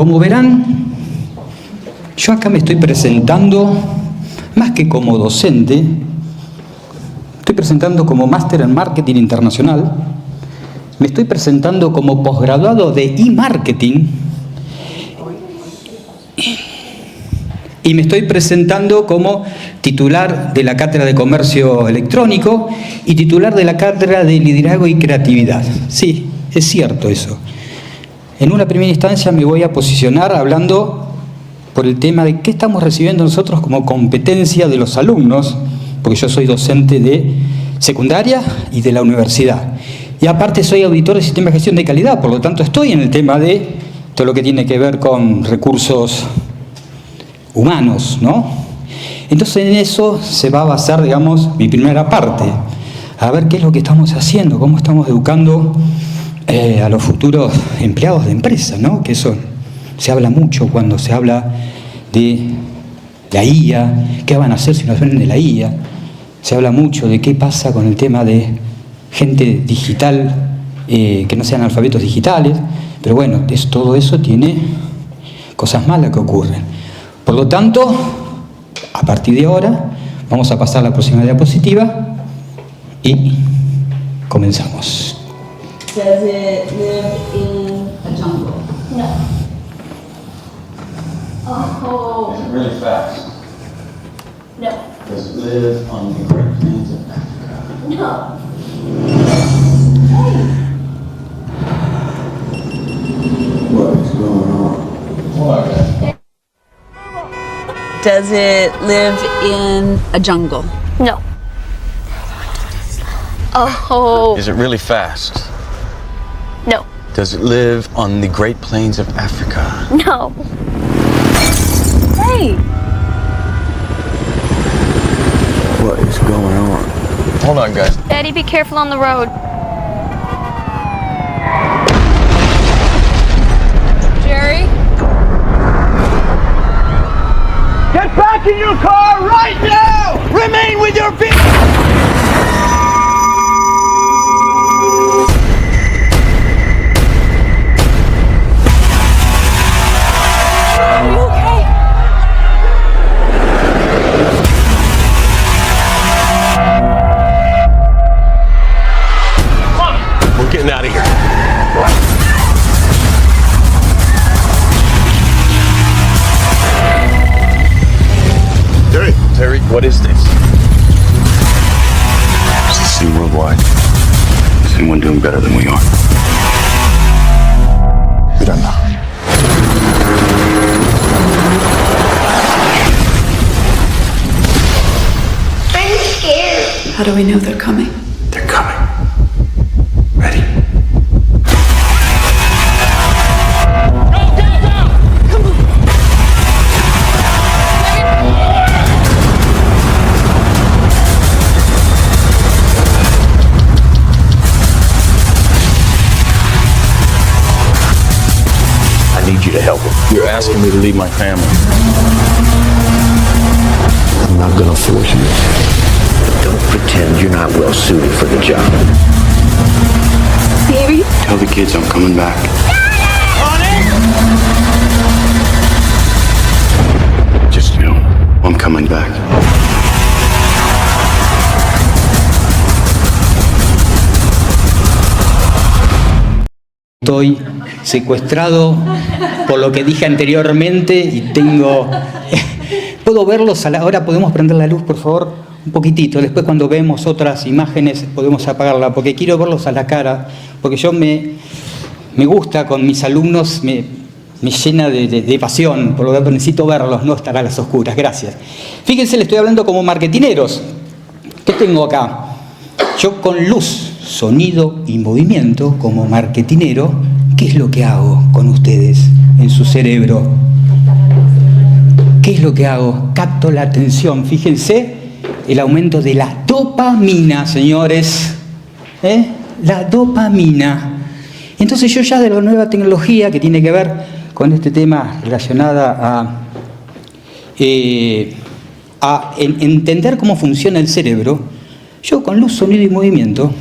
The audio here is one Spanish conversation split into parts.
Como verán, yo acá me estoy presentando, más que como docente, estoy presentando como máster en marketing internacional, me estoy presentando como posgraduado de e-marketing y me estoy presentando como titular de la Cátedra de Comercio Electrónico y titular de la Cátedra de Liderazgo y Creatividad. Sí, es cierto eso. En una primera instancia me voy a posicionar hablando por el tema de qué estamos recibiendo nosotros como competencia de los alumnos, porque yo soy docente de secundaria y de la universidad. Y aparte soy auditor de sistema de gestión de calidad, por lo tanto estoy en el tema de todo lo que tiene que ver con recursos humanos, ¿no? Entonces en eso se va a basar, digamos, mi primera parte. A ver qué es lo que estamos haciendo, cómo estamos educando a los futuros empleados de empresa, ¿no? Que eso se habla mucho cuando se habla de la IA, qué van a hacer si nos ven de la IA. Se habla mucho de qué pasa con el tema de gente digital, que no sean alfabetos digitales, pero bueno, todo eso tiene cosas malas que ocurren. Por lo tanto, a partir de ahora, vamos a pasar a la próxima diapositiva y comenzamos. Does it live in a jungle? No. Oh. Is it really fast? No. Does it live on the Great Plains of Africa? No. What is going on? What? Does it live in a jungle? No. Oh. Is it really fast? No. Does it live on the Great Plains of Africa? No. Hey. What is going on? Hold on, guys. Daddy, be careful on the road. Jerry? Get back in your car right now! Remain with your feet! Are you okay? We're getting out of here. Terry, what is this? It's the scene worldwide. Is anyone doing better than we are? We don't know. I'm scared. How do we know they're coming? They're coming. Ready? I need you to help him. You're asking me to leave my family. I'm not gonna force you. Don't pretend you're not well suited for the job. Baby? Tell the kids I'm coming back. Just, I'm coming back. Estoy secuestrado por lo que dije anteriormente y tengo... ¿Puedo verlos? Ahora podemos prender la luz, por favor, un poquitito. Después cuando vemos otras imágenes podemos apagarla, porque quiero verlos a la cara, porque yo me gusta con mis alumnos, me llena de pasión, por lo tanto necesito verlos, no estar a las oscuras. Gracias. Fíjense, le estoy hablando como marketineros. ¿Qué tengo acá? Yo con luz, sonido y movimiento, como marketinero, ¿qué es lo que hago con ustedes en su cerebro? ¿Qué es lo que hago? Capto la atención. Fíjense, el aumento de la dopamina, señores. La dopamina. Entonces yo ya de la nueva tecnología que tiene que ver con este tema relacionada a entender cómo funciona el cerebro, yo con luz, sonido y movimiento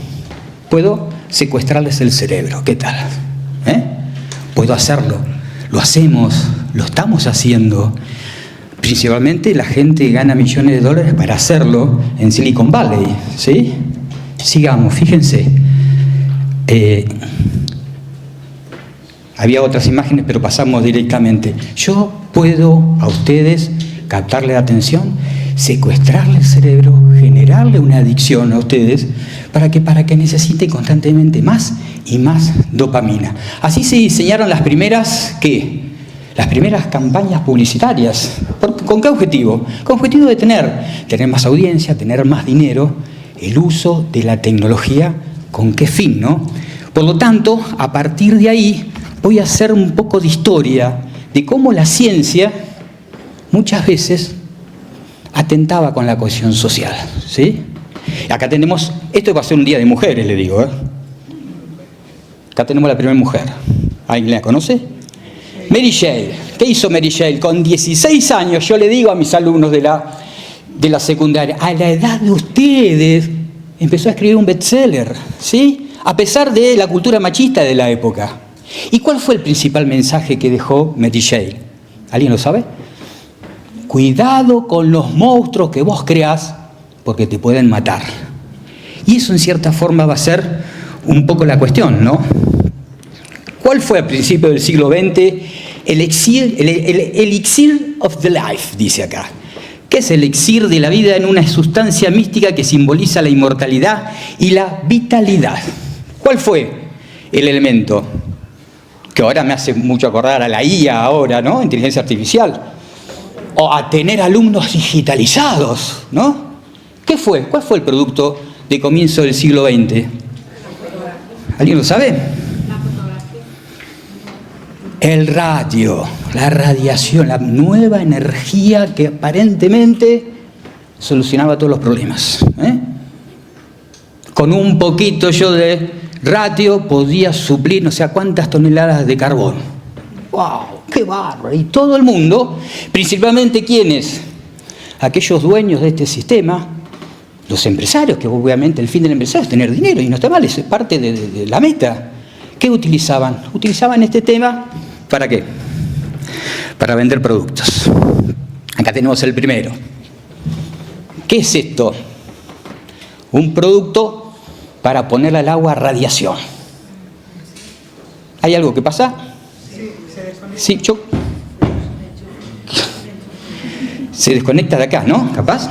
puedo secuestrarles el cerebro. ¿Qué tal? Puedo hacerlo. lo hacemos, lo estamos haciendo. Principalmente la gente gana millones de dólares para hacerlo en Silicon Valley, ¿sí? Sigamos, fíjense. Había otras imágenes, pero pasamos directamente. Yo puedo a ustedes captarle la atención, secuestrarle el cerebro, generarle una adicción a ustedes para que necesiten constantemente más y más dopamina. Así se diseñaron las primeras, ¿qué? Las primeras campañas publicitarias. ¿Con qué objetivo? Con objetivo de tener más audiencia, tener más dinero, el uso de la tecnología, ¿con qué fin, no? Por lo tanto, a partir de ahí, voy a hacer un poco de historia de cómo la ciencia muchas veces atentaba con la cohesión social, ¿sí? Acá tenemos, esto va a ser un día de mujeres, le digo, ¿eh? Acá tenemos la primera mujer. ¿Alguien la conoce? Mary Shelley. ¿Qué hizo Mary Shelley? Con 16 años, yo le digo a mis alumnos de la secundaria, a la edad de ustedes, empezó a escribir un bestseller, ¿sí? A pesar de la cultura machista de la época. ¿Y cuál fue el principal mensaje que dejó Mary Shelley? ¿Alguien lo sabe? Cuidado con los monstruos que vos creás, porque te pueden matar. Y eso en cierta forma va a ser un poco la cuestión, ¿no? ¿Cuál fue al principio del siglo XX el elixir of the life, dice acá? ¿Qué es el elixir de la vida en una sustancia mística que simboliza la inmortalidad y la vitalidad? ¿Cuál fue el elemento? Que ahora me hace mucho acordar a la IA ahora, ¿no? Inteligencia artificial. O a tener alumnos digitalizados, ¿no? ¿Qué fue? ¿Cuál fue el producto de comienzo del siglo XX? ¿Alguien lo sabe? El radio, la radiación, la nueva energía que aparentemente solucionaba todos los problemas, ¿eh? Con un poquito yo de radio podía suplir no sé a cuántas toneladas de carbón. ¡Wow! ¡Qué bárbaro! Y todo el mundo, principalmente ¿quiénes? Aquellos dueños de este sistema, los empresarios, que obviamente el fin del empresario es tener dinero, y no está mal, es parte de la meta. ¿Qué utilizaban? Utilizaban este tema, ¿para qué? Para vender productos. Acá tenemos el primero. ¿Qué es esto? Un producto para ponerle al agua radiación. ¿Hay algo que pasa? Sí, yo. Se desconecta de acá, ¿no? ¿Capaz?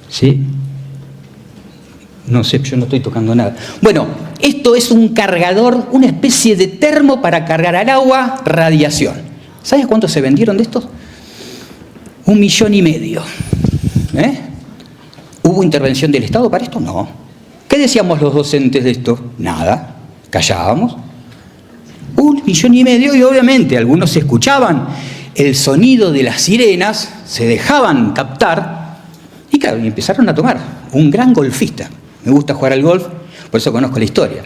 Sí. No sé, yo no estoy tocando nada. Bueno, esto es un cargador, una especie de termo para cargar al agua radiación. ¿Sabes cuántos se vendieron de estos? 1,5 millones. ¿Hubo intervención del Estado para esto? No. ¿Qué decíamos los docentes de esto? Nada. Callábamos. 1,5 millones y obviamente algunos escuchaban el sonido de las sirenas, se dejaban captar y claro, y empezaron a tomar. Un gran golfista. Me gusta jugar al golf, por eso conozco la historia.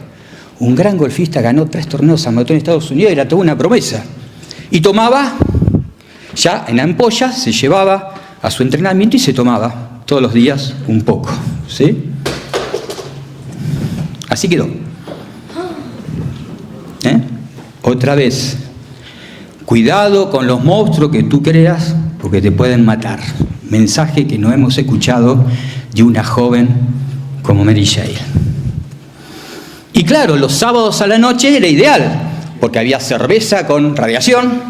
Un gran golfista ganó 3 torneos amateur en Estados Unidos y era toda una promesa. Y tomaba, ya en ampollas, se llevaba a su entrenamiento y se tomaba todos los días un poco. ¿Sí? Así quedó. Otra vez, cuidado con los monstruos que tú creas porque te pueden matar. Mensaje que no hemos escuchado de una joven como Mary Shelley. Y claro, los sábados a la noche era ideal, porque había cerveza con radiación,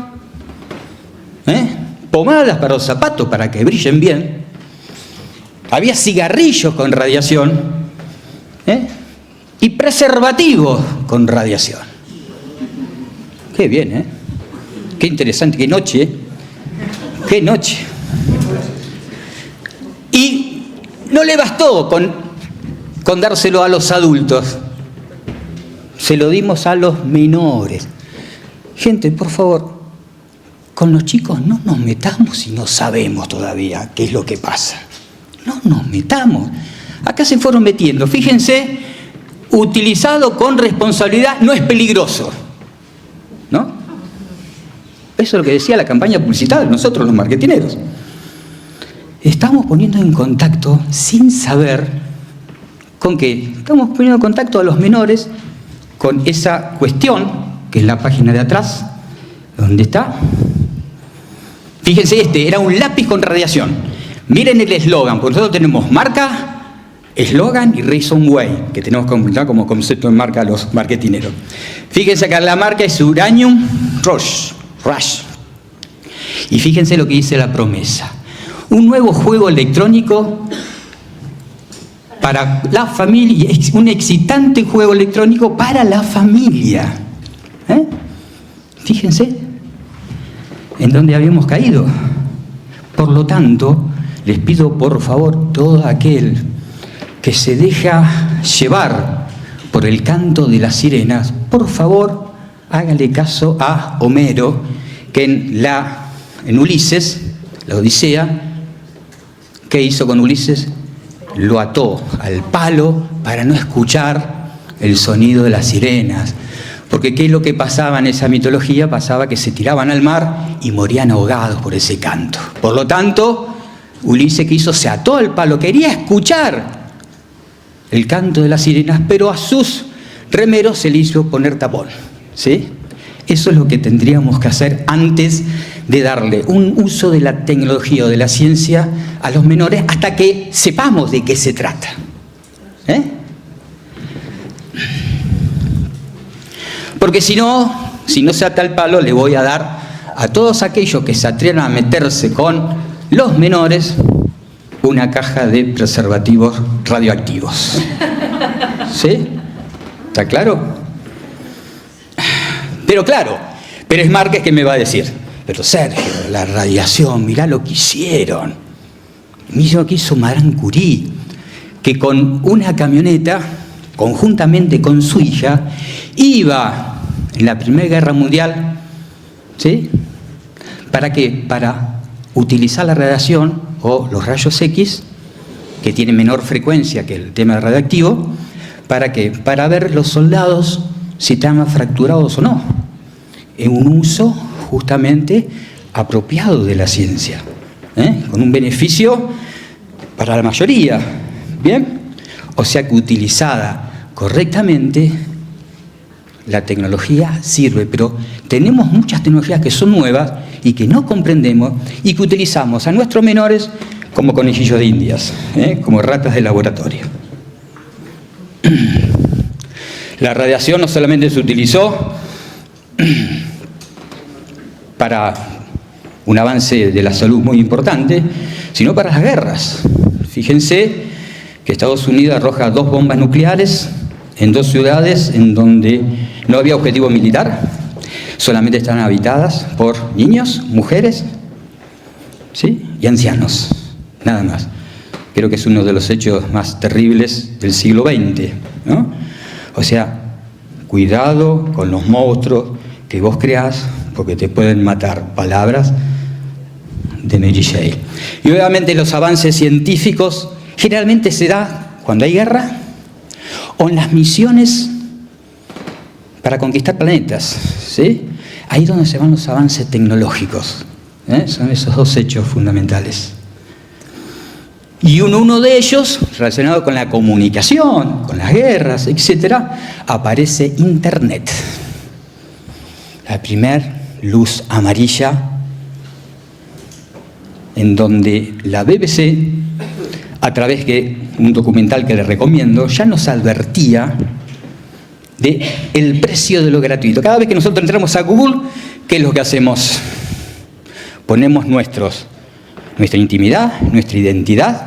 pomadas para los zapatos para que brillen bien, había cigarrillos con radiación, y preservativos con radiación. Qué bien, qué interesante, qué noche, qué noche. Y no le bastó con dárselo a los adultos, se lo dimos a los menores. Gente, por favor, con los chicos no nos metamos si no sabemos todavía qué es lo que pasa. No nos metamos. Acá se fueron metiendo. Fíjense, utilizado con responsabilidad no es peligroso, ¿no? Eso es lo que decía la campaña publicitaria, nosotros los marketineros. Estamos poniendo en contacto sin saber con qué. Estamos poniendo en contacto a los menores con esa cuestión que es la página de atrás, ¿dónde está? Fíjense, este era un lápiz con radiación. Miren el eslogan, porque nosotros tenemos marca, eslogan y reason way, que tenemos que completar como concepto de marca a los marketineros. Fíjense acá, la marca es Uranium Rush. Y fíjense lo que dice la promesa. Un nuevo juego electrónico para la familia, un excitante juego electrónico para la familia. Fíjense en dónde habíamos caído. Por lo tanto, les pido por favor, todo aquel que se deja llevar por el canto de las sirenas, por favor, hágale caso a Homero, que en Ulises, la Odisea, ¿qué hizo con Ulises? Lo ató al palo para no escuchar el sonido de las sirenas. Porque ¿qué es lo que pasaba en esa mitología? Pasaba que se tiraban al mar y morían ahogados por ese canto. Por lo tanto, Ulises, ¿qué hizo? Se ató al palo, quería escuchar el canto de las sirenas, pero a sus remeros se le hizo poner tapón. ¿Sí? Eso es lo que tendríamos que hacer antes de darle un uso de la tecnología o de la ciencia a los menores hasta que sepamos de qué se trata. Porque si no se ata el palo, le voy a dar a todos aquellos que se atrevan a meterse con los menores una caja de preservativos radioactivos. ¿Sí? ¿Está claro? Pero es Márquez que me va a decir, pero Sergio, la radiación, mirá lo que hicieron. Mirá lo que hizo Marie Curie, que con una camioneta, conjuntamente con su hija, iba en la Primera Guerra Mundial, ¿sí? ¿Para qué? Para utilizar la radiación o los rayos X, que tienen menor frecuencia que el tema radioactivo. ¿Para qué? Para ver los soldados si estaban fracturados o no, en un uso justamente apropiado de la ciencia, con un beneficio para la mayoría. ¿Bien? O sea que utilizada correctamente, la tecnología sirve, pero tenemos muchas tecnologías que son nuevas y que no comprendemos y que utilizamos a nuestros menores como conejillos de indias, como ratas de laboratorio. La radiación no solamente se utilizó para un avance de la salud muy importante, sino para las guerras. Fíjense que Estados Unidos arroja 2 bombas nucleares en 2 ciudades en donde no había objetivo militar, solamente estaban habitadas por niños, mujeres, ¿sí? Y ancianos, nada más. Creo que es uno de los hechos más terribles del siglo XX, ¿no? O sea, cuidado con los monstruos que vos creás, porque te pueden matar. Palabras de Mary Shelley. Y obviamente los avances científicos generalmente se da cuando hay guerra o en las misiones para conquistar planetas, ¿sí? Ahí es donde se van los avances tecnológicos, son esos 2 hechos fundamentales. Y uno de ellos, relacionado con la comunicación, con las guerras, etcétera, aparece Internet. La primer luz amarilla en donde la BBC, a través de un documental que les recomiendo, ya nos advertía de el precio de lo gratuito. Cada vez que nosotros entramos a Google, ¿qué es lo que hacemos? Ponemos nuestra intimidad, nuestra identidad.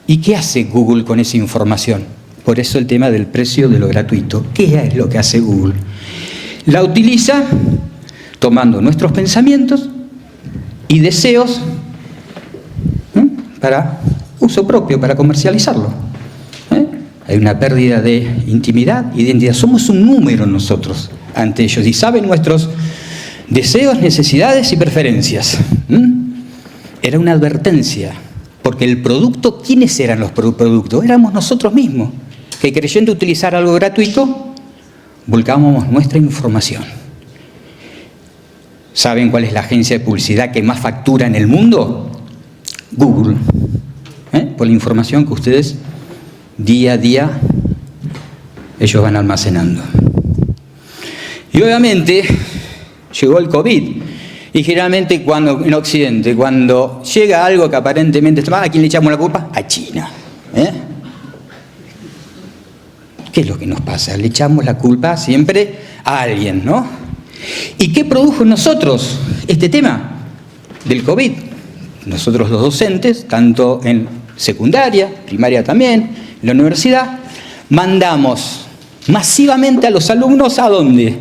¿Y qué hace Google con esa información? Por eso el tema del precio de lo gratuito. ¿Qué es lo que hace Google? La utiliza tomando nuestros pensamientos y deseos para uso propio, para comercializarlo. Hay una pérdida de intimidad y de identidad. Somos un número nosotros ante ellos y saben nuestros deseos, necesidades y preferencias. Era una advertencia. Porque el producto, ¿quiénes eran los productos? Éramos nosotros mismos, que creyendo utilizar algo gratuito, volcábamos nuestra información. ¿Saben cuál es la agencia de publicidad que más factura en el mundo? Google. Por la información que ustedes día a día ellos van almacenando. Y obviamente llegó el COVID. Y generalmente en Occidente, cuando llega algo que aparentemente está mal, ¿a quién le echamos la culpa? A China. ¿Qué es lo que nos pasa? Le echamos la culpa siempre a alguien, ¿no? ¿Y qué produjo en nosotros este tema del COVID? Nosotros los docentes, tanto en secundaria, primaria también, en la universidad, mandamos masivamente a los alumnos ¿a dónde?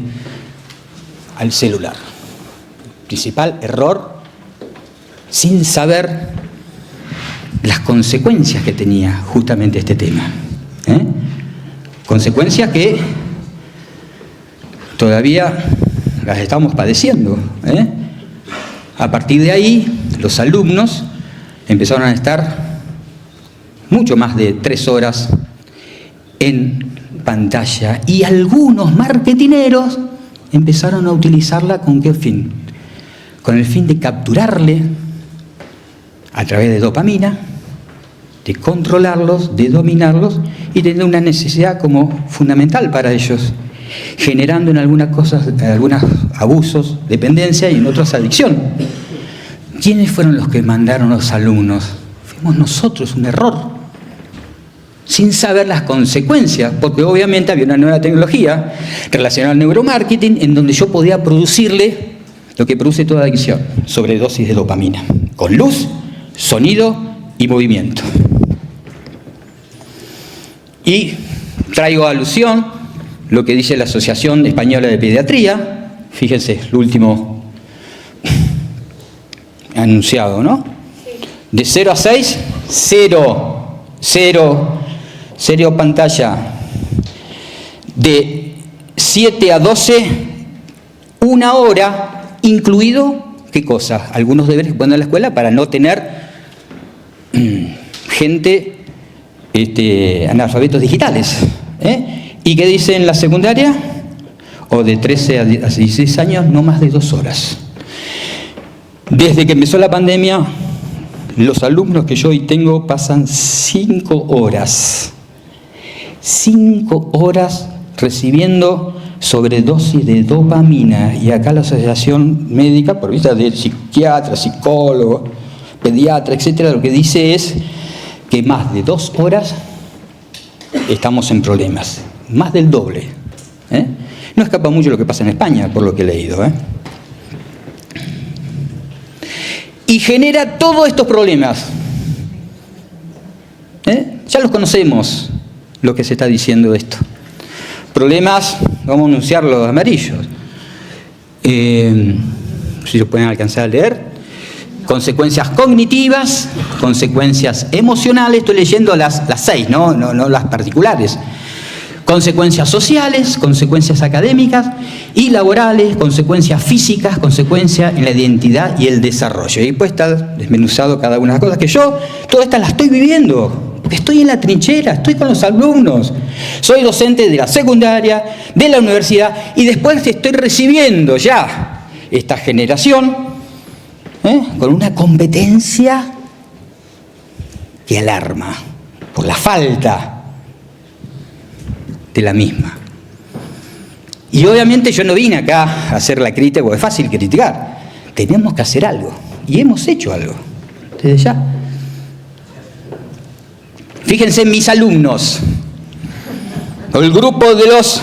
Al celular. Principal error, sin saber las consecuencias que tenía justamente este tema. Consecuencias que todavía las estamos padeciendo. A partir de ahí, los alumnos empezaron a estar mucho más de 3 horas en pantalla y algunos marketineros empezaron a utilizarla ¿con qué fin? Con el fin de capturarle a través de dopamina, de controlarlos, de dominarlos y tener una necesidad como fundamental para ellos, generando en algunas cosas, algunos abusos, dependencia y en otras adicción. ¿Quiénes fueron los que mandaron a los alumnos? Fuimos nosotros, un error, sin saber las consecuencias, porque obviamente había una nueva tecnología relacionada al neuromarketing en donde yo podía producirle lo que produce toda adicción, sobredosis de dopamina, con luz, sonido y movimiento. Y traigo a alusión lo que dice la Asociación Española de Pediatría, fíjense, lo último anunciado, ¿no? De 0 a 6, 0 pantalla. De 7 a 12, 1 hora, incluido, ¿qué cosa? Algunos deberes que ponen en la escuela para no tener gente, analfabetos digitales. ¿Y qué dice en la secundaria? O de 13 a 16 años, no más de 2 horas. Desde que empezó la pandemia, los alumnos que yo hoy tengo pasan 5 horas. 5 horas recibiendo sobredosis de dopamina. Y acá la Asociación Médica, por vista de psiquiatra, psicólogo, pediatra, etcétera, lo que dice es que más de 2 horas estamos en problemas. Más del doble. No escapa mucho lo que pasa en España, por lo que he leído. Y genera todos estos problemas. Ya los conocemos, lo que se está diciendo de esto. Problemas, vamos a anunciar los amarillos. Si lo pueden alcanzar a leer. Consecuencias cognitivas, consecuencias emocionales, estoy leyendo las 6, no las particulares. Consecuencias sociales, consecuencias académicas y laborales, consecuencias físicas, consecuencias en la identidad y el desarrollo. Y pues está desmenuzado cada una de las cosas que yo, todas estas las estoy viviendo, porque estoy en la trinchera, estoy con los alumnos. Soy docente de la secundaria, de la universidad y después estoy recibiendo ya esta generación con una competencia que alarma por la falta de la misma. Y obviamente yo no vine acá a hacer la crítica, porque es fácil criticar. Tenemos que hacer algo. Y hemos hecho algo. Desde ya. Fíjense en mis alumnos. El grupo de los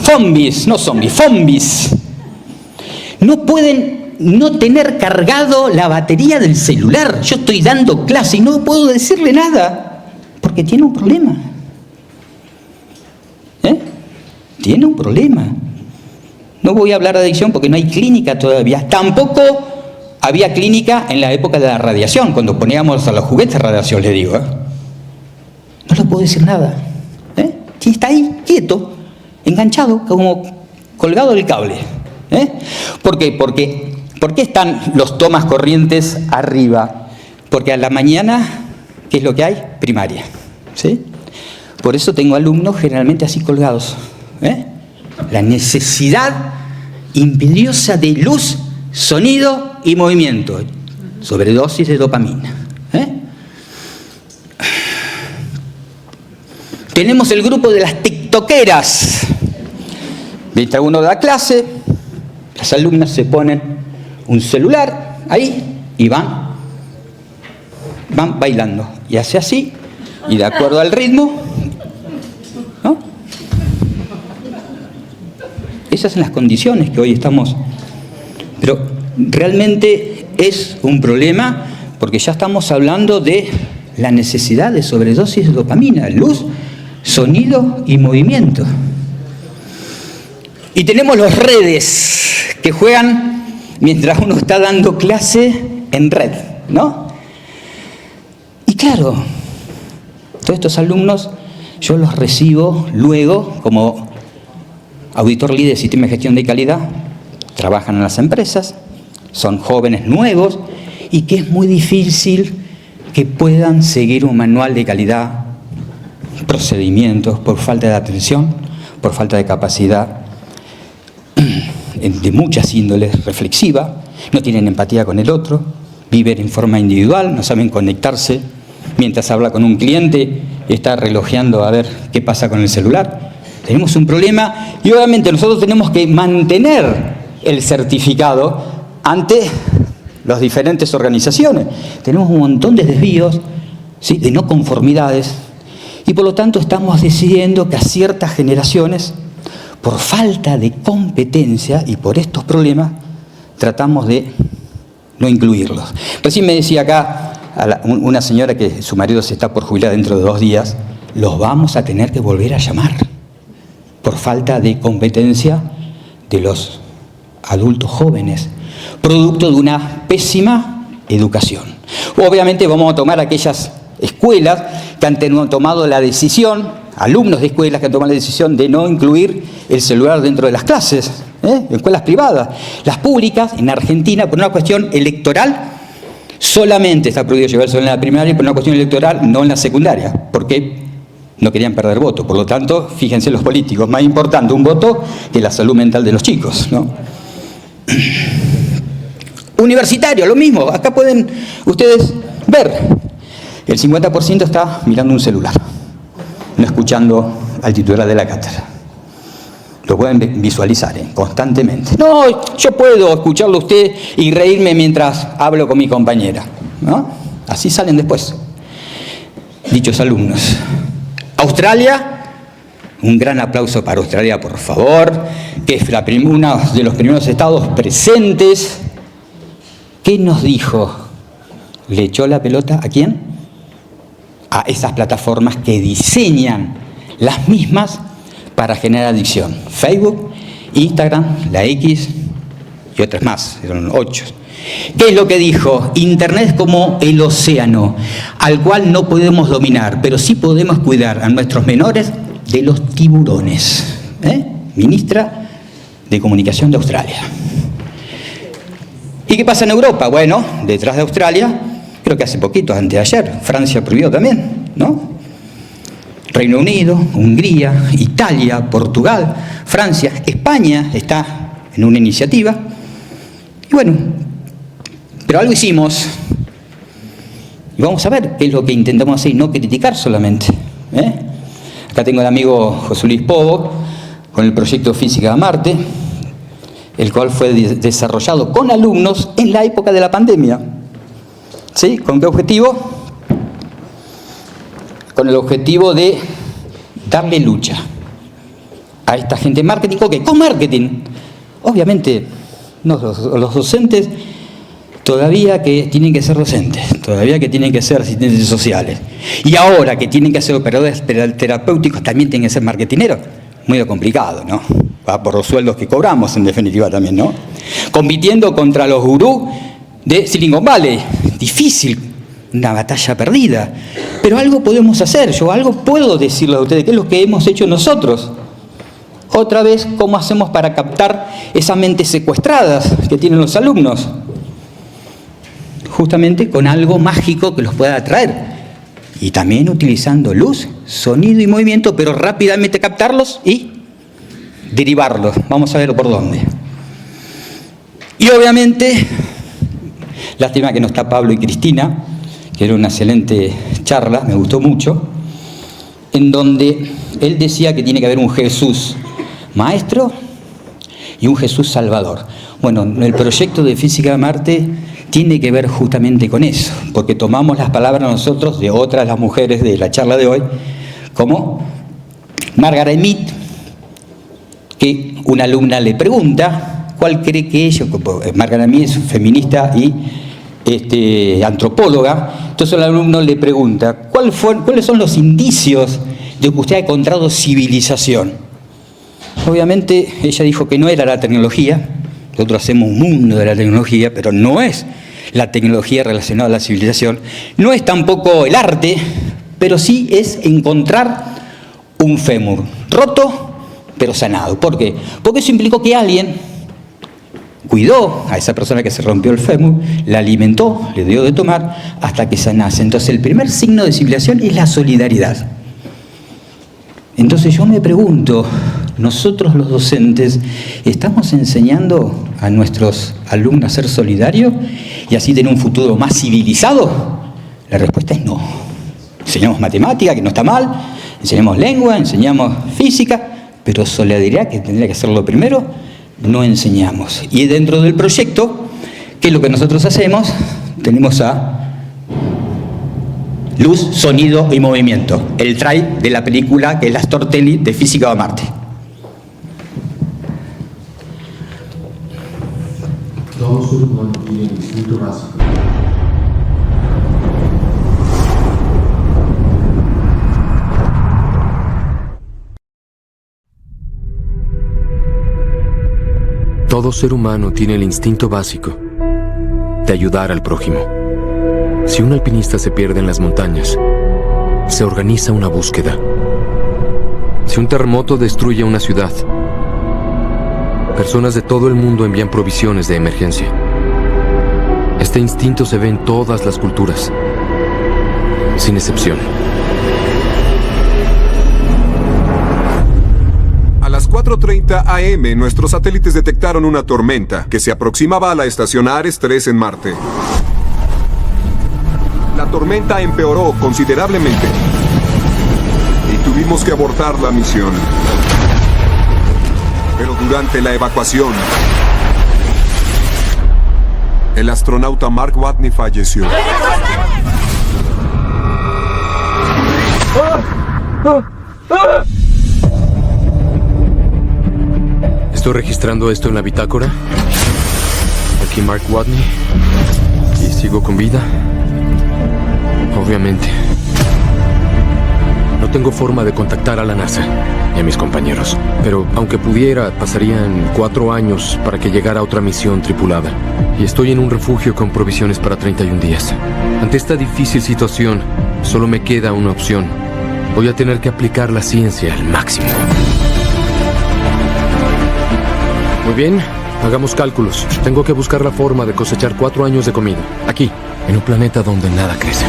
zombies, no zombies, zombies. No pueden no tener cargado la batería del celular. Yo estoy dando clase y no puedo decirle nada, porque tiene un problema. Tiene un problema. No voy a hablar de adicción porque no hay clínica todavía. Tampoco había clínica en la época de la radiación, cuando poníamos a los juguetes de radiación, le digo. No le puedo decir nada. Está ahí, quieto, enganchado, como colgado del cable. ¿Por qué? ¿Por qué están los tomas corrientes arriba? Porque a la mañana, ¿qué es lo que hay? Primaria. ¿Sí? Por eso tengo alumnos generalmente así colgados. La necesidad imperiosa de luz, sonido y movimiento. Sobredosis de dopamina. Tenemos el grupo de las tiktokeras. Mientras uno da clase, las alumnas se ponen un celular ahí y van bailando. Y hace así, y de acuerdo al ritmo, ¿no? Esas son las condiciones que hoy estamos. Pero realmente es un problema porque ya estamos hablando de la necesidad de sobredosis de dopamina, luz, sonido y movimiento. Y tenemos las redes que juegan mientras uno está dando clase en red, ¿no? Y claro, todos estos alumnos yo los recibo luego como auditor líder de sistema de gestión de calidad, trabajan en las empresas, son jóvenes nuevos y que es muy difícil que puedan seguir un manual de calidad, procedimientos, por falta de atención, por falta de capacidad de muchas índoles reflexiva, no tienen empatía con el otro, viven en forma individual, no saben conectarse mientras habla con un cliente y está relojeando a ver qué pasa con el celular. Tenemos un problema y obviamente nosotros tenemos que mantener el certificado ante las diferentes organizaciones. Tenemos un montón de desvíos, ¿sí?, de no conformidades y por lo tanto estamos decidiendo que a ciertas generaciones, por falta de competencia y por estos problemas, tratamos de no incluirlos. Recién me decía acá una señora que su marido se está por jubilar dentro de 2 días, los vamos a tener que volver a llamar por falta de competencia de los adultos jóvenes, producto de una pésima educación. Obviamente vamos a tomar aquellas escuelas que han tomado la decisión, alumnos de escuelas que han tomado la decisión de no incluir el celular dentro de las clases, escuelas privadas. Las públicas, en Argentina, por una cuestión electoral, solamente está prohibido llevar el celular en la primaria y por una cuestión electoral, no en la secundaria, porque no querían perder voto. Por lo tanto, fíjense los políticos, más importante un voto que la salud mental de los chicos, ¿no? Universitario, lo mismo. Acá pueden ustedes ver, el 50% está mirando un celular, no escuchando al titular de la cátedra. Lo pueden visualizar constantemente. No, yo puedo escucharlo a usted y reírme mientras hablo con mi compañera, ¿no? Así salen después dichos alumnos. Australia, un gran aplauso para Australia, por favor, que es uno de los primeros estados presentes. ¿Qué nos dijo? ¿Le echó la pelota a quién? A esas plataformas que diseñan las mismas para generar adicción. Facebook, Instagram, la X y otras más, eran 8. ¿Qué es lo que dijo? Internet es como el océano, al cual no podemos dominar, pero sí podemos cuidar a nuestros menores de los tiburones. Ministra de Comunicación de Australia. ¿Y qué pasa en Europa? Bueno, detrás de Australia, creo que hace poquito, antes de ayer, Francia prohibió también, ¿no? Reino Unido, Hungría, Italia, Portugal, Francia, España está en una iniciativa. Y bueno, pero algo hicimos. Y vamos a ver qué es lo que intentamos hacer y no criticar solamente. Acá tengo al amigo José Luis Povo con el proyecto Física de Marte, el cual fue desarrollado con alumnos en la época de la pandemia. ¿Sí? ¿Con qué objetivo? Con el objetivo de darle lucha a esta gente de marketing. ¿Qué? Con marketing. Obviamente, no, los docentes todavía que tienen que ser docentes, todavía que tienen que ser asistentes sociales. Y ahora que tienen que ser operadores terapéuticos, también tienen que ser marketineros. Muy complicado, ¿no? Va por los sueldos que cobramos, en definitiva, también, ¿no? Compitiendo contra los gurús de Silicon Valley. Difícil. Una batalla perdida, pero algo podemos hacer, yo algo puedo decirles a ustedes, que es lo que hemos hecho nosotros. Otra vez, ¿cómo hacemos para captar esas mentes secuestradas que tienen los alumnos? Justamente con algo mágico que los pueda atraer, y también utilizando luz, sonido y movimiento, pero rápidamente captarlos y derivarlos. Vamos a ver por dónde. Y obviamente, lástima que no está Pablo y Cristina, que era una excelente charla, me gustó mucho, en donde él decía que tiene que haber un Jesús maestro y un Jesús salvador. Bueno, el proyecto de Física de Marte tiene que ver justamente con eso, porque tomamos las palabras nosotros de otras las mujeres de la charla de hoy, como Margaret Mead, que una alumna le pregunta cuál cree que ella, Margaret Mead es feminista y antropóloga, entonces el alumno le pregunta, ¿cuáles son los indicios de que usted ha encontrado civilización? Obviamente ella dijo que no era la tecnología, nosotros hacemos un mundo de la tecnología, pero no es la tecnología relacionada a la civilización, no es tampoco el arte, pero sí es encontrar un fémur roto, pero sanado. ¿Por qué? Porque eso implicó que alguien cuidó a esa persona que se rompió el fémur, la alimentó, le dio de tomar, hasta que sanase. Entonces el primer signo de civilización es la solidaridad. Entonces yo me pregunto, nosotros los docentes, ¿estamos enseñando a nuestros alumnos a ser solidarios y así tener un futuro más civilizado? La respuesta es no. Enseñamos matemática, que no está mal, enseñamos lengua, enseñamos física, pero solidaridad, que tendría que ser lo primero, no enseñamos. Y dentro del proyecto, ¿qué es lo que nosotros hacemos? Tenemos a Luz, Sonido y Movimiento, el try de la película que es la Storytelling de Física de Marte. Todo ser humano tiene el instinto básico. Todo ser humano tiene el instinto básico de ayudar al prójimo. Si un alpinista se pierde en las montañas, se organiza una búsqueda. Si un terremoto destruye una ciudad, personas de todo el mundo envían provisiones de emergencia. Este instinto se ve en todas las culturas, sin excepción. A las 4:30 AM, nuestros satélites detectaron una tormenta que se aproximaba a la estación Ares 3 en Marte. La tormenta empeoró considerablemente y tuvimos que abortar la misión. Pero durante la evacuación, el astronauta Mark Watney falleció. Estoy registrando esto en la bitácora. Aquí Mark Watney. Y sigo con vida. Obviamente. No tengo forma de contactar a la NASA y a mis compañeros. Pero aunque pudiera, pasarían 4 años para que llegara otra misión tripulada. Y estoy en un refugio con provisiones para 31 días. Ante esta difícil situación, solo me queda una opción. Voy a tener que aplicar la ciencia al máximo. Muy bien, hagamos cálculos. Tengo que buscar la forma de cosechar 4 años de comida. Aquí, en un planeta donde nada crece.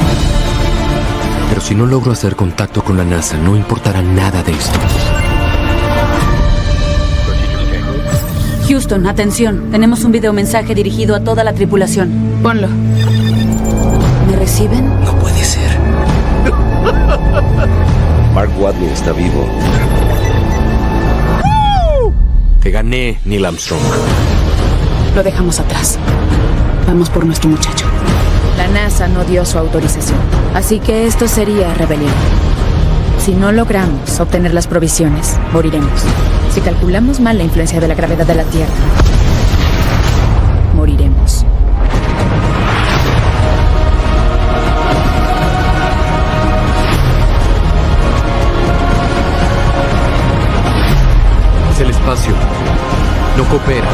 Pero si no logro hacer contacto con la NASA, no importará nada de esto. Houston, atención. Tenemos un videomensaje dirigido a toda la tripulación. Ponlo. ¿Me reciben? No puede ser. Mark Watney está vivo. Te gané, Neil Armstrong. Lo dejamos atrás. Vamos por nuestro muchacho. La NASA no dio su autorización, así que esto sería rebelión. Si no logramos obtener las provisiones, moriremos. Si calculamos mal la influencia de la gravedad de la Tierra, moriremos. Es el espacio. No coopera.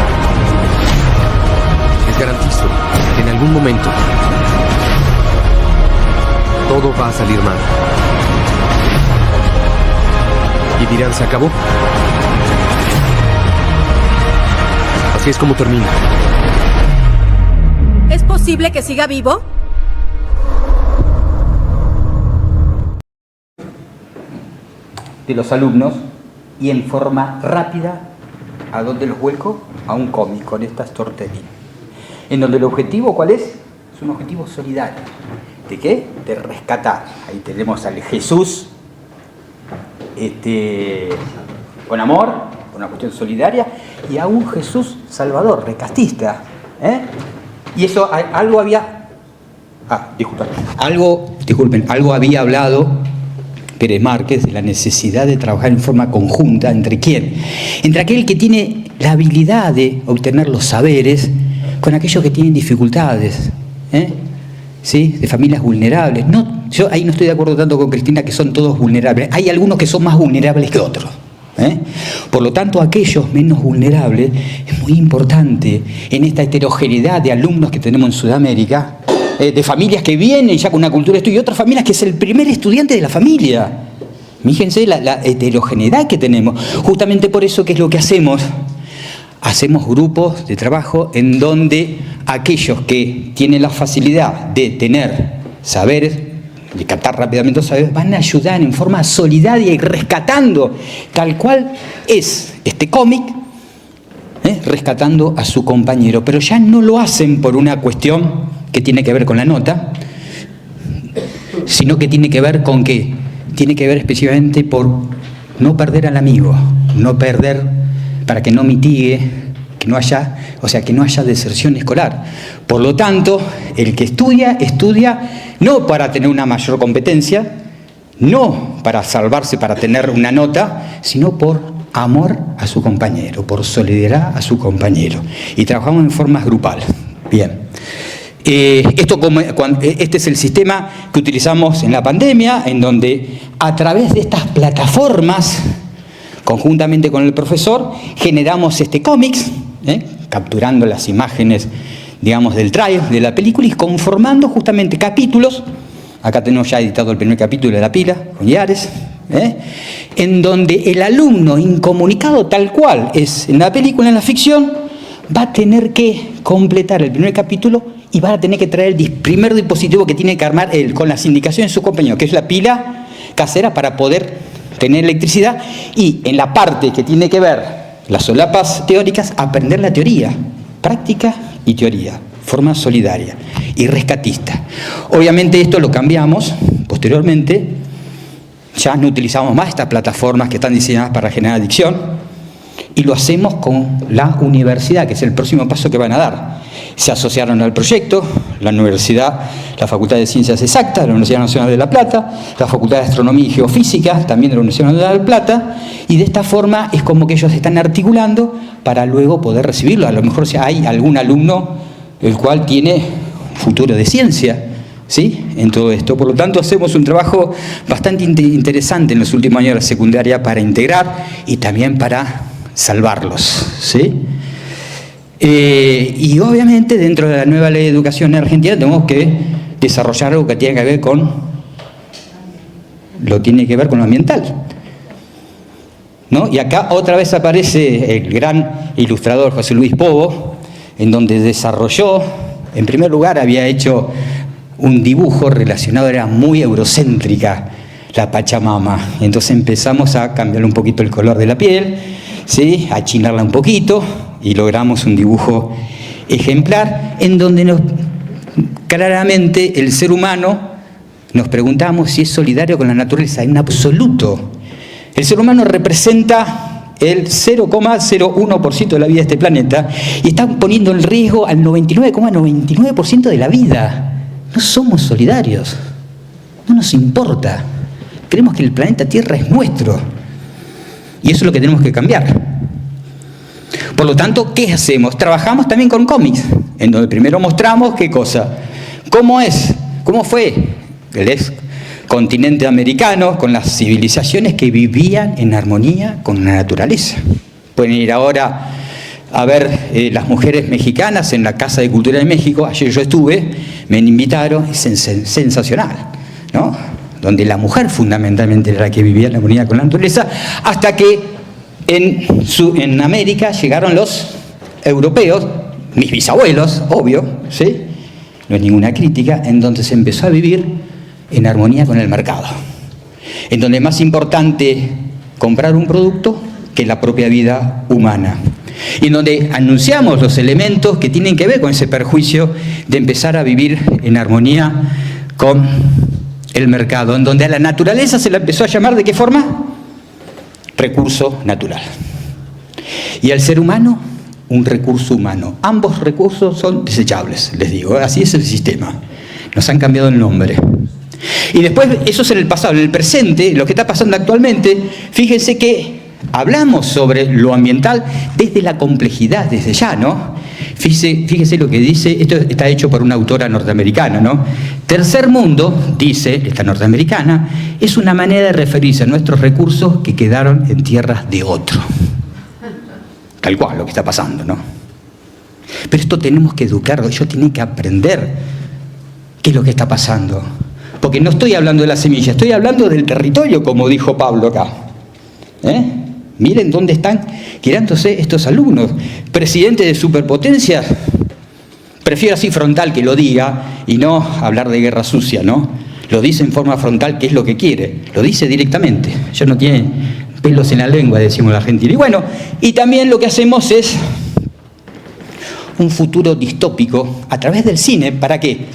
Les garantizo que en algún momento todo va a salir mal. Y dirán, ¿se acabó? Así es como termina. ¿Es posible que siga vivo? De los alumnos y en forma rápida, ¿a dónde los vuelco? A un cómic con estas Storytelling. En donde el objetivo, ¿cuál es? Es un objetivo solidario. ¿De qué? De rescatar. Ahí tenemos al Jesús con amor, con una cuestión solidaria, y a un Jesús Salvador, recastista. Y eso algo había... Algo había hablado Pérez Márquez de la necesidad de trabajar en forma conjunta. ¿Entre quién? Entre aquel que tiene la habilidad de obtener los saberes con aquellos que tienen dificultades, ¿sí? De familias vulnerables. No, yo ahí no estoy de acuerdo tanto con Cristina que son todos vulnerables. Hay algunos que son más vulnerables que otros. Por lo tanto, aquellos menos vulnerables, es muy importante en esta heterogeneidad de alumnos que tenemos en Sudamérica, de familias que vienen ya con una cultura de estudio y otras familias que es el primer estudiante de la familia. Fíjense la heterogeneidad que tenemos. Justamente por eso, ¿qué es lo que hacemos? Hacemos grupos de trabajo en donde aquellos que tienen la facilidad de tener saberes, de captar rápidamente los saberes, van a ayudar en forma solidaria y rescatando, tal cual es este cómic, rescatando a su compañero. Pero ya no lo hacen por una cuestión que tiene que ver con la nota, sino que tiene que ver con qué. Tiene que ver específicamente por no perder al amigo, no perder, para que no mitigue, que no haya deserción escolar. Por lo tanto, el que estudia no para tener una mayor competencia, no para salvarse, para tener una nota, sino por amor a su compañero, por solidaridad a su compañero. Y trabajamos en formas grupales. Bien. Este es el sistema que utilizamos en la pandemia, en donde a través de estas plataformas, conjuntamente con el profesor, generamos cómics, capturando las imágenes, digamos, del trailer, de la película, y conformando justamente capítulos. Acá tenemos ya editado el primer capítulo de La Pila, con Yares, en donde el alumno, incomunicado tal cual es en la película, en la ficción, va a tener que completar el primer capítulo y va a tener que traer el primer dispositivo que tiene que armar él, con las indicaciones de su compañero, que es la pila casera para poder tener electricidad, y en la parte que tiene que ver las solapas teóricas, aprender la teoría, práctica y teoría, forma solidaria y rescatista. Obviamente esto lo cambiamos posteriormente, ya no utilizamos más estas plataformas que están diseñadas para generar adicción, y lo hacemos con la universidad, que es el próximo paso que van a dar. Se asociaron al proyecto la universidad, la Facultad de Ciencias Exactas de la Universidad Nacional de La Plata, la Facultad de Astronomía y Geofísica también de la Universidad Nacional de La Plata, y de esta forma es como que ellos están articulando para luego poder recibirlo. A lo mejor si hay algún alumno el cual tiene futuro de ciencia, ¿sí? En todo esto. Por lo tanto, hacemos un trabajo bastante interesante en los últimos años de la secundaria para integrar y también para salvarlos, ¿sí? Y obviamente dentro de la nueva ley de educación en Argentina tenemos que desarrollar algo que tiene que ver con lo ambiental, ¿no? Y acá otra vez aparece el gran ilustrador José Luis Pobo, en donde desarrolló, en primer lugar había hecho un dibujo relacionado, era muy eurocéntrica la Pachamama, entonces empezamos a cambiar un poquito el color de la piel, ¿sí? A achinarla un poquito, y logramos un dibujo ejemplar en donde claramente el ser humano nos preguntamos si es solidario con la naturaleza. En absoluto. El ser humano representa el 0,01% de la vida de este planeta y está poniendo en riesgo al 99,99% de la vida. No somos solidarios, no nos importa. Creemos que el planeta Tierra es nuestro y eso es lo que tenemos que cambiar. Por lo tanto, ¿qué hacemos? Trabajamos también con cómics, en donde primero mostramos qué cosa, cómo fue el ex continente americano con las civilizaciones que vivían en armonía con la naturaleza. Pueden ir ahora a ver las mujeres mexicanas en la Casa de Cultura de México. Ayer yo estuve, me invitaron, es sensacional, ¿no? Donde la mujer fundamentalmente era la que vivía en armonía con la naturaleza, hasta que en América llegaron los europeos, mis bisabuelos, obvio, ¿sí? No es ninguna crítica, en donde se empezó a vivir en armonía con el mercado, en donde es más importante comprar un producto que la propia vida humana, y en donde anunciamos los elementos que tienen que ver con ese perjuicio de empezar a vivir en armonía con el mercado, en donde a la naturaleza se la empezó a llamar ¿de qué forma? Recurso natural. Y el ser humano, un recurso humano. Ambos recursos son desechables, les digo, así es el sistema. Nos han cambiado el nombre. Y después, eso es en el pasado. En el presente, lo que está pasando actualmente, fíjense que hablamos sobre lo ambiental desde la complejidad, desde ya, ¿no? Fíjese lo que dice, esto está hecho por una autora norteamericana, ¿no? Tercer mundo, dice esta norteamericana, es una manera de referirse a nuestros recursos que quedaron en tierras de otro. Tal cual lo que está pasando, ¿no? Pero esto tenemos que educarlo, ellos tienen que aprender qué es lo que está pasando. Porque no estoy hablando de la semilla, estoy hablando del territorio, como dijo Pablo acá. Miren dónde están quedándose estos alumnos. Presidente de superpotencias, prefiero así frontal que lo diga y no hablar de guerra sucia, ¿no? Lo dice en forma frontal, que es lo que quiere, lo dice directamente. Ya no tiene pelos en la lengua, decimos en Argentina. Y bueno, y también lo que hacemos es un futuro distópico a través del cine. ¿Para qué?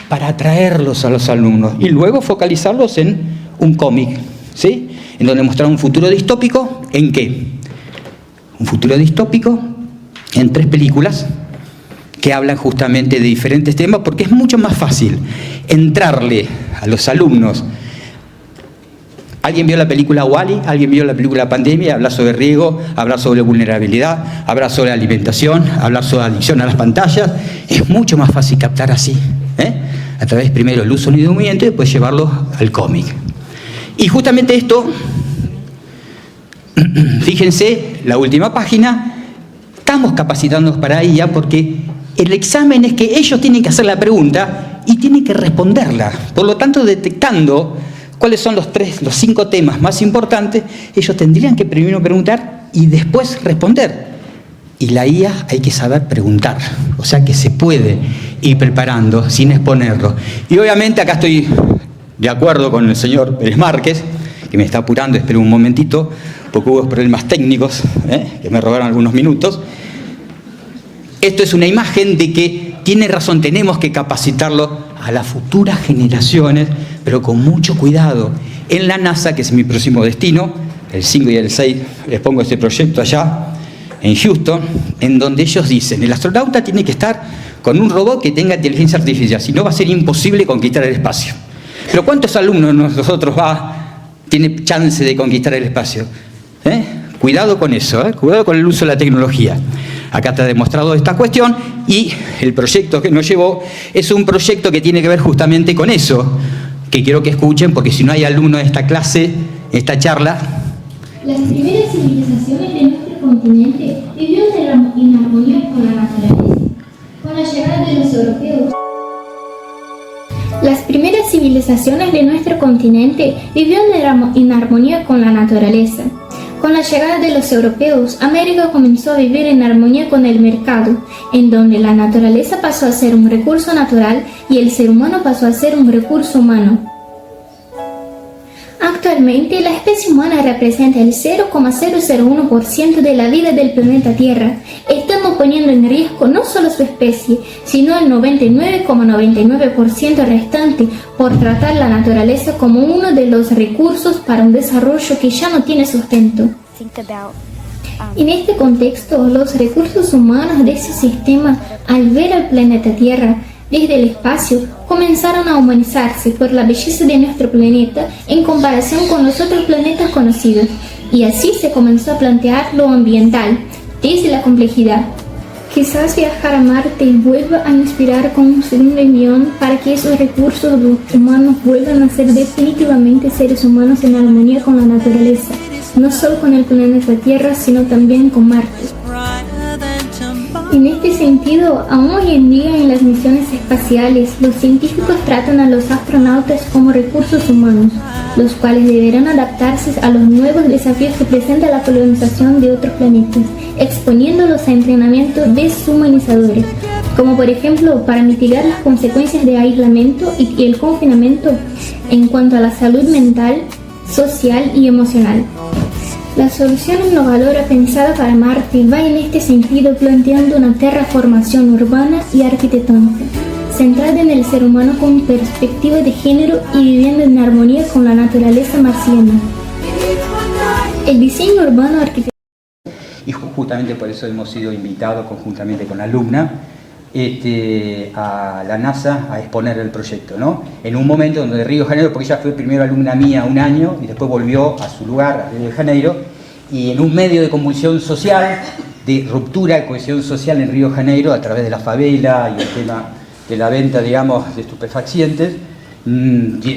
Para atraerlos a los alumnos y luego focalizarlos en un cómic, ¿sí? En donde mostrar un futuro distópico, ¿en qué? Un futuro distópico en 3 películas que hablan justamente de diferentes temas, porque es mucho más fácil entrarle a los alumnos. ¿Alguien vio la película WALL-E? ¿Alguien vio la película Pandemia? Habla sobre riego, habla sobre vulnerabilidad, habla sobre alimentación, habla sobre adicción a las pantallas. Es mucho más fácil captar así, a través primero del uso y del movimiento y después llevarlo al cómic. Y justamente esto, fíjense, la última página, estamos capacitándonos para ella porque el examen es que ellos tienen que hacer la pregunta y tienen que responderla. Por lo tanto, detectando cuáles son los 5 temas más importantes, ellos tendrían que primero preguntar y después responder. Y la IA hay que saber preguntar, o sea que se puede ir preparando sin exponerlo. Y obviamente acá estoy de acuerdo con el señor Pérez Márquez, que me está apurando, espero un momentito, porque hubo problemas técnicos, que me robaron algunos minutos. Esto es una imagen de que tiene razón, tenemos que capacitarlo a las futuras generaciones, pero con mucho cuidado. En la NASA, que es mi próximo destino, el 5 y el 6, les pongo este proyecto allá, en Houston, en donde ellos dicen, el astronauta tiene que estar con un robot que tenga inteligencia artificial, si no va a ser imposible conquistar el espacio. Pero ¿cuántos alumnos nosotros tiene chance de conquistar el espacio? Cuidado con eso, cuidado con el uso de la tecnología. Acá está demostrado esta cuestión y el proyecto que nos llevó es un proyecto que tiene que ver justamente con eso, que quiero que escuchen porque si no hay alumnos de esta clase, esta charla. Las primeras civilizaciones de nuestro continente vivieron en armonía con la naturaleza. Con la llegada de los europeos, las primeras civilizaciones de nuestro continente vivieron en armonía con la naturaleza. Con la llegada de los europeos, América comenzó a vivir en armonía con el mercado, en donde la naturaleza pasó a ser un recurso natural y el ser humano pasó a ser un recurso humano. Actualmente, la especie humana representa el 0,001% de la vida del planeta Tierra. Estamos poniendo en riesgo no solo su especie, sino el 99,99% restante por tratar la naturaleza como uno de los recursos para un desarrollo que ya no tiene sustento. En este contexto, los recursos humanos de ese sistema, al ver al planeta Tierra desde el espacio, comenzaron a humanizarse por la belleza de nuestro planeta en comparación con los otros planetas conocidos, y así se comenzó a plantear lo ambiental desde la complejidad. Quizás viajar a Marte vuelva a inspirar con un segundo envión para que esos recursos humanos vuelvan a ser definitivamente seres humanos en armonía con la naturaleza, no solo con el planeta Tierra, sino también con Marte. En este sentido, aún hoy en día en las misiones espaciales, los científicos tratan a los astronautas como recursos humanos, los cuales deberán adaptarse a los nuevos desafíos que presenta la colonización de otros planetas, exponiéndolos a entrenamientos deshumanizadores, como por ejemplo para mitigar las consecuencias de aislamiento y el confinamiento en cuanto a la salud mental, social y emocional. La solución innovadora pensada para Marte va en este sentido planteando una terraformación urbana y arquitectónica, centrada en el ser humano con perspectiva de género y viviendo en armonía con la naturaleza marciana. El diseño urbano arquitectónico. y justamente por eso hemos sido invitados conjuntamente con la alumna a la NASA a exponer el proyecto, ¿no? En un momento donde Río de Janeiro, porque ella fue primero alumna mía un año y después volvió a su lugar, a Río de Janeiro, y en un medio de convulsión social, de ruptura de cohesión social en Río de Janeiro a través de la favela y el tema de la venta, digamos, de estupefacientes,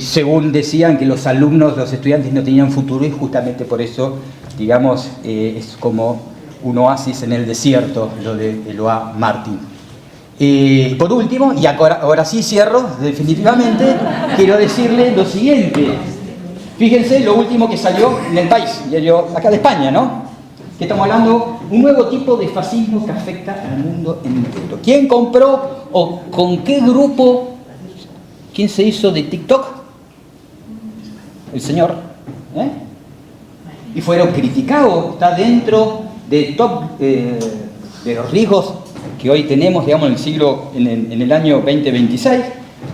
según decían que los alumnos, los estudiantes no tenían futuro, y justamente por eso, digamos, es como un oasis en el desierto, lo de Eloá Martín. Por último, y ahora sí cierro, definitivamente, quiero decirle lo siguiente. Fíjense lo último que salió en El País, diario acá de España, ¿no? Que estamos hablando de un nuevo tipo de fascismo que afecta al mundo entero. ¿Quién compró o con qué grupo? ¿Quién se hizo de TikTok? El señor. Y fueron criticados. Está dentro de top de los riesgos que hoy tenemos, digamos, en el año 2026.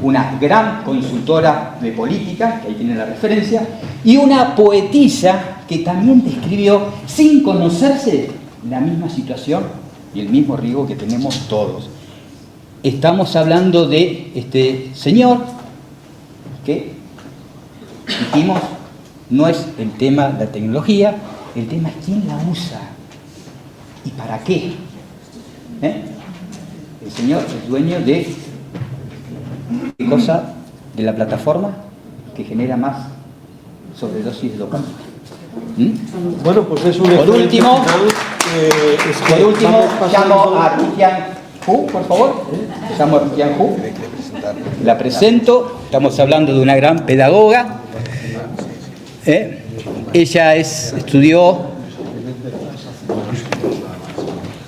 Una gran consultora de política, que ahí tiene la referencia, y una poetisa que también describió, sin conocerse, la misma situación y el mismo riesgo que tenemos todos. Estamos hablando de este señor que, dijimos, no es el tema de la tecnología, el tema es quién la usa y para qué. El señor es dueño de cosa de la plataforma que genera más sobredosis de dopamina. Bueno, pues es un por último, llamo a Rutian Hu, por favor. Llamo a Rutian Hu. La presento. Estamos hablando de una gran pedagoga. Ella estudió,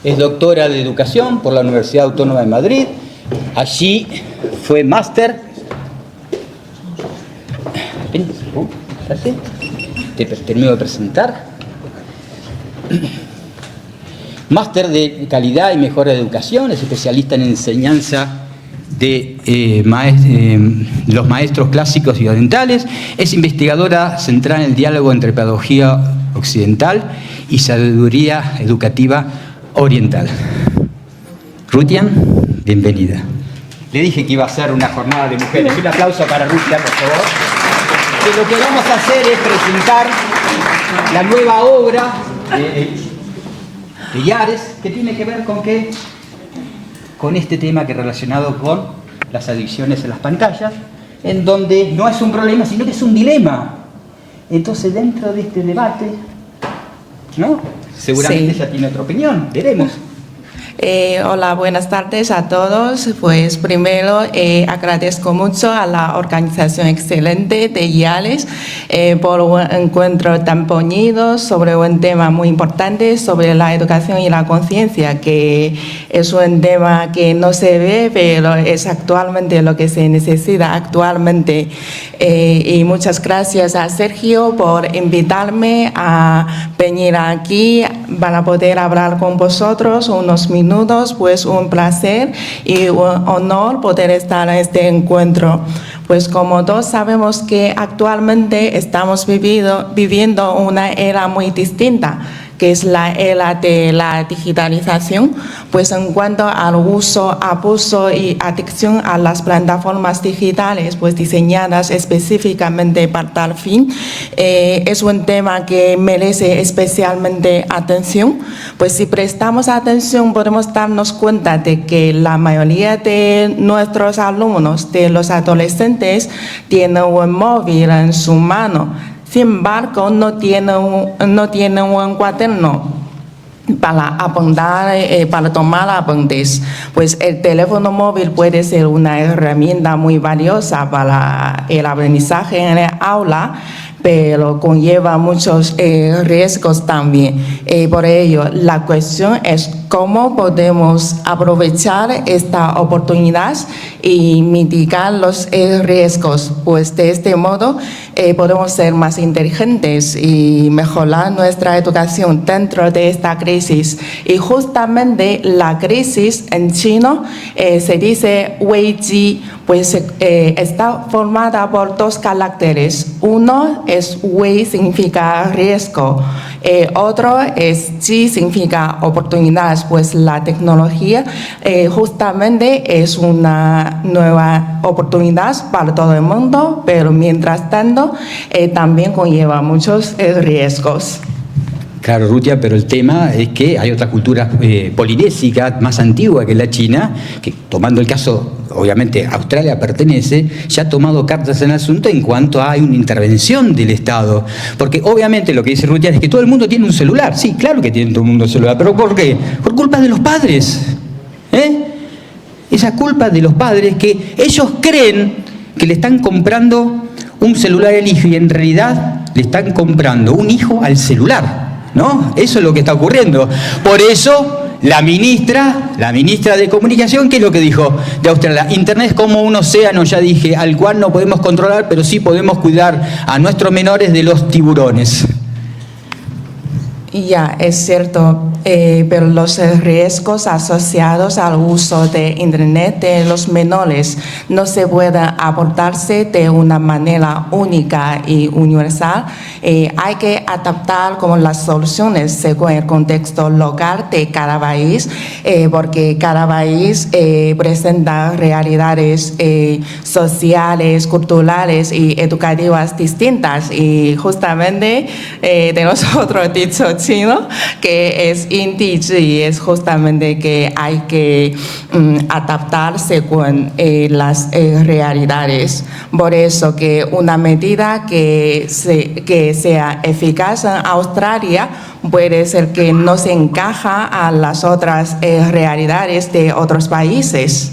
es doctora de educación por la Universidad Autónoma de Madrid. Allí fue máster. Te termino de presentar. Máster de calidad y mejora de educación, es especialista en enseñanza de los maestros clásicos y orientales, es investigadora central en el diálogo entre pedagogía occidental y sabiduría educativa oriental. Rutian, bienvenida. Le dije que iba a ser una jornada de mujeres. Un aplauso para Rutian, por favor. Que lo que vamos a hacer es presentar la nueva obra de Yares, que tiene que ver con qué, con este tema que es relacionado con las adicciones en las pantallas, en donde no es un problema, sino que es un dilema. Entonces, dentro de este debate, ¿no? Seguramente ella tiene otra opinión, veremos. Hola, buenas tardes a todos. Pues primero agradezco mucho a la organización excelente de IALES por un encuentro tan bonito sobre un tema muy importante, sobre la educación y la conciencia, que es un tema que no se ve, pero es actualmente lo que se necesita actualmente. Y muchas gracias a Sergio por invitarme a venir aquí para poder hablar con vosotros unos minutos. Pues un placer y un honor poder estar en este encuentro. Pues como todos sabemos que actualmente estamos viviendo una era muy distinta, que es la era de la digitalización, pues en cuanto al uso, abuso y adicción a las plataformas digitales, pues diseñadas específicamente para tal fin, es un tema que merece especialmente atención. Pues si prestamos atención podemos darnos cuenta de que la mayoría de nuestros alumnos, de los adolescentes, tienen un móvil en su mano. Sin embargo, no tiene un cuaderno para apuntar, para tomar apuntes. Pues el teléfono móvil puede ser una herramienta muy valiosa para el aprendizaje en el aula, pero conlleva muchos riesgos también. Por ello, la cuestión es cómo podemos aprovechar esta oportunidad y mitigar los riesgos. Pues de este modo podemos ser más inteligentes y mejorar nuestra educación dentro de esta crisis. Y justamente la crisis en chino se dice Weiji, pues está formada por dos caracteres. Uno es Wei, significa riesgo. Otro es Ji, significa oportunidades, pues la tecnología justamente es una nueva oportunidad para todo el mundo, pero mientras tanto también conlleva muchos riesgos. Claro, Rutia, pero el tema es que hay otra cultura polinésica más antigua que la China, que tomando el caso, obviamente Australia pertenece, ya ha tomado cartas en el asunto en cuanto a una intervención del Estado. Porque obviamente lo que dice Rutia es que todo el mundo tiene un celular. Sí, claro que tiene todo el mundo un celular, pero ¿por qué? Por culpa de los padres. Esa culpa de los padres que ellos creen que le están comprando un celular al hijo y en realidad le están comprando un hijo al celular. ¿No? Eso es lo que está ocurriendo. Por eso la ministra de Comunicación, ¿qué es lo que dijo de Australia? Internet es como un océano, ya dije, al cual no podemos controlar, pero sí podemos cuidar a nuestros menores de los tiburones. Ya, es cierto, pero los riesgos asociados al uso de Internet de los menores no se pueden abordarse de una manera única y universal. Hay que adaptar como las soluciones según el contexto local de cada país, porque cada país presenta realidades sociales, culturales y educativas distintas. Y justamente tenemos otro dicho chino que es Yin Zi, es justamente que hay que adaptar según las realidades. Por eso que una medida que sea eficaz en Australia puede ser que no se encaja a las otras realidades de otros países.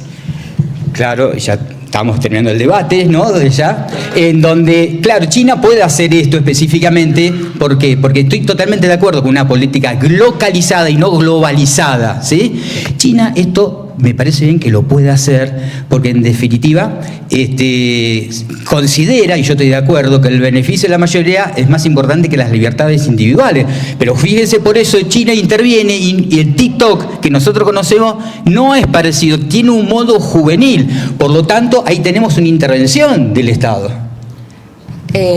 Claro, ya estamos terminando el debate, ¿no? Ya, en donde, claro, China puede hacer esto específicamente, ¿por qué? Porque estoy totalmente de acuerdo con una política localizada y no globalizada, ¿sí? China esto me parece bien que lo puede hacer, porque en definitiva considera, y yo estoy de acuerdo, que el beneficio de la mayoría es más importante que las libertades individuales. Pero fíjense, por eso China interviene y el TikTok que nosotros conocemos no es parecido, tiene un modo juvenil. Por lo tanto, ahí tenemos una intervención del Estado.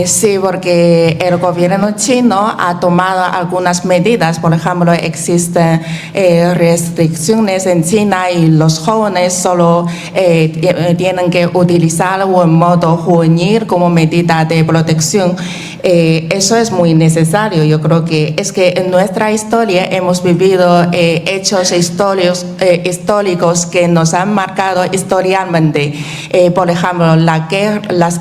Sí, porque el gobierno chino ha tomado algunas medidas. Por ejemplo, existen restricciones en China y los jóvenes solo tienen que utilizar un modo juvenil como medida de protección. Eso es muy necesario. Yo creo que es que en nuestra historia hemos vivido hechos históricos que nos han marcado historialmente. Por ejemplo, las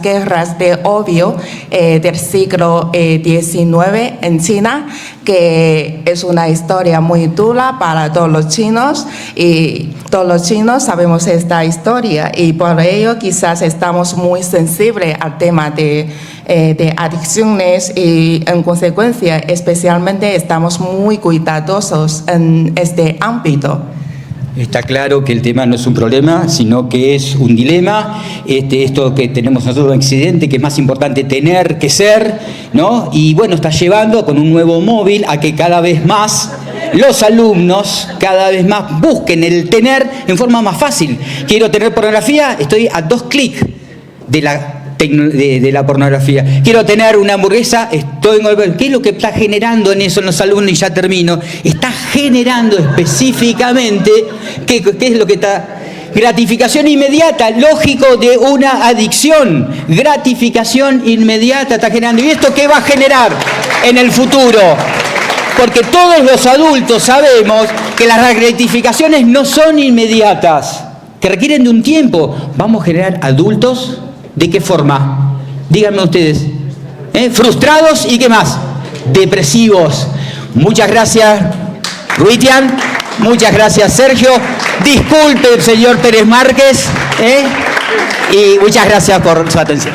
guerras de odio del siglo XIX en China, que es una historia muy dura para todos los chinos, y todos los chinos sabemos esta historia, y por ello quizás estamos muy sensibles al tema de adicciones, y en consecuencia especialmente estamos muy cuidadosos en este ámbito. Está claro que el tema no es un problema, sino que es un dilema. Esto que tenemos nosotros en Occidente, que es más importante tener que ser, ¿no? Y bueno, está llevando con un nuevo móvil a que cada vez más los alumnos cada vez más busquen el tener en forma más fácil. Quiero tener pornografía, estoy a 2 clics de la pornografía. Quiero tener una hamburguesa, ¿qué es lo que está generando en eso en los alumnos? Y ya termino. Está generando específicamente, ¿qué es lo que está? Gratificación inmediata, lógico de una adicción. Gratificación inmediata está generando. ¿Y esto qué va a generar en el futuro? Porque todos los adultos sabemos que las gratificaciones no son inmediatas, que requieren de un tiempo. Vamos a generar adultos, ¿de qué forma? Díganme ustedes. Frustrados y ¿qué más? Depresivos. Muchas gracias, Ruitian. Muchas gracias, Sergio. Disculpe, señor Pérez Márquez. Y muchas gracias por su atención.